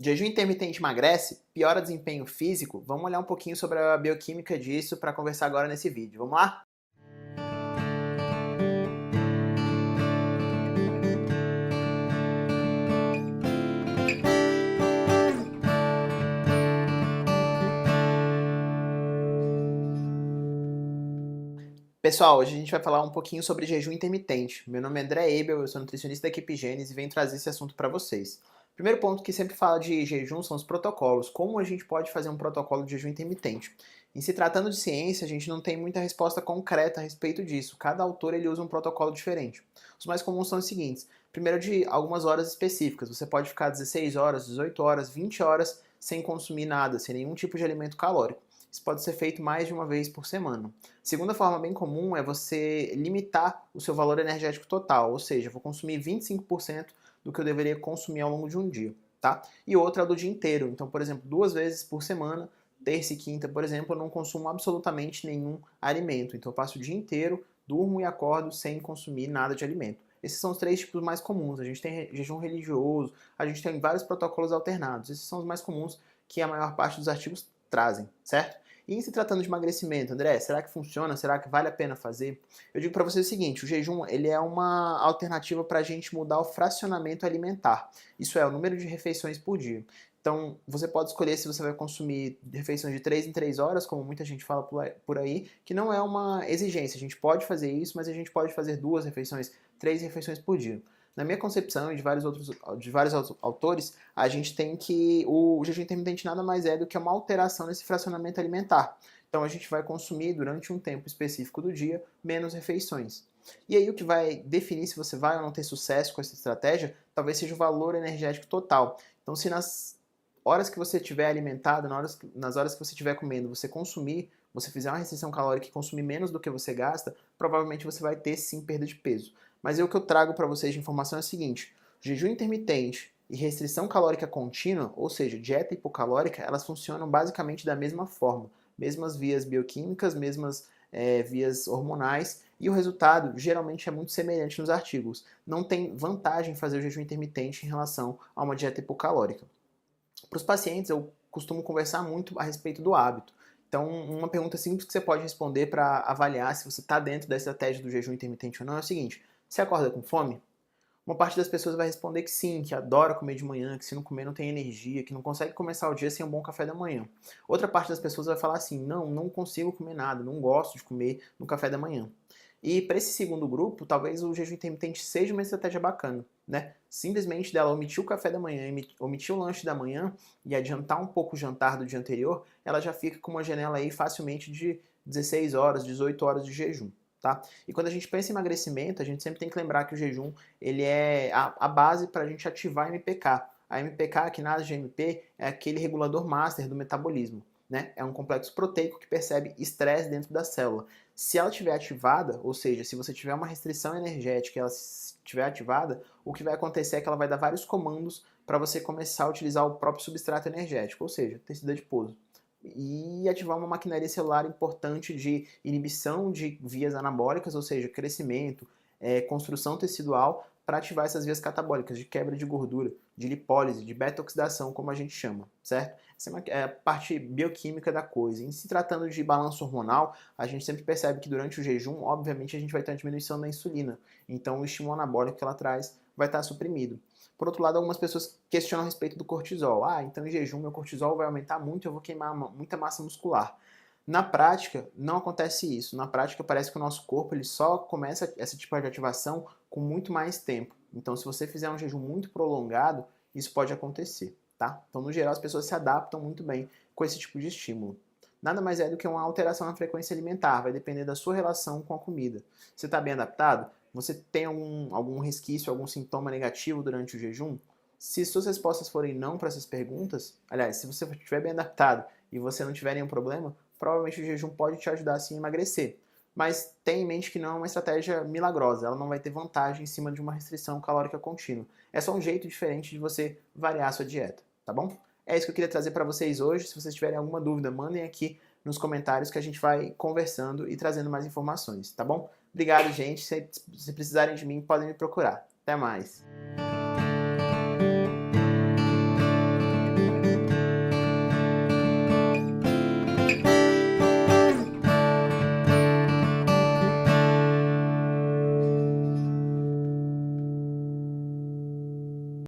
Jejum intermitente emagrece? Piora desempenho físico? Vamos olhar um pouquinho sobre a bioquímica disso para conversar agora nesse vídeo. Vamos lá? Pessoal, hoje a gente vai falar um pouquinho sobre jejum intermitente. Meu nome é André Ebel, eu sou nutricionista da equipe Gênesis e venho trazer esse assunto para vocês. Primeiro ponto que sempre fala de jejum são os protocolos. Como a gente pode fazer um protocolo de jejum intermitente? Em se tratando de ciência, a gente não tem muita resposta concreta a respeito disso. Cada autor ele usa um protocolo diferente. Os mais comuns são os seguintes. Primeiro de algumas horas específicas. Você pode ficar 16 horas, 18 horas, 20 horas sem consumir nada, sem nenhum tipo de alimento calórico. Isso pode ser feito mais de uma vez por semana. Segunda forma bem comum é você limitar o seu valor energético total, ou seja, vou consumir 25% do que eu deveria consumir ao longo de um dia, tá? E outra é do dia inteiro. Então, por exemplo, 2 vezes por semana, terça e quinta, por exemplo, eu não consumo absolutamente nenhum alimento. Então, eu passo o dia inteiro, durmo e acordo sem consumir nada de alimento. Esses são os 3 tipos mais comuns. A gente tem jejum religioso, a gente tem vários protocolos alternados. Esses são os mais comuns que a maior parte dos artigos trazem, certo? E em se tratando de emagrecimento, André, será que funciona? Será que vale a pena fazer? Eu digo para você o seguinte, o jejum ele é uma alternativa para a gente mudar o fracionamento alimentar. Isso é, o número de refeições por dia. Então, você pode escolher se você vai consumir refeições de 3 em 3 horas, como muita gente fala por aí, que não é uma exigência. A gente pode fazer isso, mas a gente pode fazer 2 refeições, 3 refeições por dia. Na minha concepção e de vários autores, a gente tem que o jejum intermitente nada mais é do que uma alteração nesse fracionamento alimentar. Então a gente vai consumir durante um tempo específico do dia menos refeições. E aí o que vai definir se você vai ou não ter sucesso com essa estratégia, talvez seja o valor energético total. Então se nas horas que você estiver alimentado, nas horas que você estiver comendo, você fizer uma restrição calórica e consumir menos do que você gasta, provavelmente você vai ter sim perda de peso. Mas o que eu trago para vocês de informação é o seguinte: jejum intermitente e restrição calórica contínua, ou seja, dieta hipocalórica, elas funcionam basicamente da mesma forma. Mesmas vias bioquímicas, mesmas vias hormonais, e o resultado geralmente é muito semelhante nos artigos. Não tem vantagem fazer o jejum intermitente em relação a uma dieta hipocalórica. Para os pacientes, eu costumo conversar muito a respeito do hábito. Então, uma pergunta simples que você pode responder para avaliar se você está dentro da estratégia do jejum intermitente ou não é o seguinte: você acorda com fome? Uma parte das pessoas vai responder que sim, que adora comer de manhã, que se não comer não tem energia, que não consegue começar o dia sem um bom café da manhã. Outra parte das pessoas vai falar assim: não, não consigo comer nada, não gosto de comer no café da manhã. E para esse segundo grupo, talvez o jejum intermitente seja uma estratégia bacana, né? Simplesmente dela omitir o café da manhã, omitir o lanche da manhã e adiantar um pouco o jantar do dia anterior, ela já fica com uma janela aí facilmente de 16 horas, 18 horas de jejum. Tá? E quando a gente pensa em emagrecimento, a gente sempre tem que lembrar que o jejum ele é a base para a gente ativar a MPK. A MPK, que nada de GMP, é aquele regulador master do metabolismo. Né? É um complexo proteico que percebe estresse dentro da célula. Se ela estiver ativada, ou seja, se você tiver uma restrição energética e ela estiver ativada, o que vai acontecer é que ela vai dar vários comandos para você começar a utilizar o próprio substrato energético, ou seja, tecido adiposo, e ativar uma maquinaria celular importante de inibição de vias anabólicas, ou seja, crescimento, construção tecidual, para ativar essas vias catabólicas de quebra de gordura, de lipólise, de beta-oxidação, como a gente chama, certo? Essa é a parte bioquímica da coisa. Em se tratando de balanço hormonal, a gente sempre percebe que durante o jejum, obviamente, a gente vai ter uma diminuição da insulina. Então, o estímulo anabólico que ela traz vai estar suprimido. Por outro lado, algumas pessoas questionam a respeito do cortisol. Ah, então em jejum meu cortisol vai aumentar muito, eu vou queimar muita massa muscular. Na prática, não acontece isso. Na prática, parece que o nosso corpo ele só começa esse tipo de ativação com muito mais tempo. Então, se você fizer um jejum muito prolongado, isso pode acontecer, tá? Então, no geral, as pessoas se adaptam muito bem com esse tipo de estímulo. Nada mais é do que uma alteração na frequência alimentar, vai depender da sua relação com a comida. Você está bem adaptado? Você tem algum resquício, algum sintoma negativo durante o jejum? Se suas respostas forem não para essas perguntas, aliás, se você estiver bem adaptado e você não tiver nenhum problema, provavelmente o jejum pode te ajudar sim a emagrecer. Mas tenha em mente que não é uma estratégia milagrosa, ela não vai ter vantagem em cima de uma restrição calórica contínua. É só um jeito diferente de você variar a sua dieta, tá bom? É isso que eu queria trazer para vocês hoje. Se vocês tiverem alguma dúvida, mandem aqui nos comentários que a gente vai conversando e trazendo mais informações, tá bom? Obrigado, gente. Se precisarem de mim, podem me procurar. Até mais.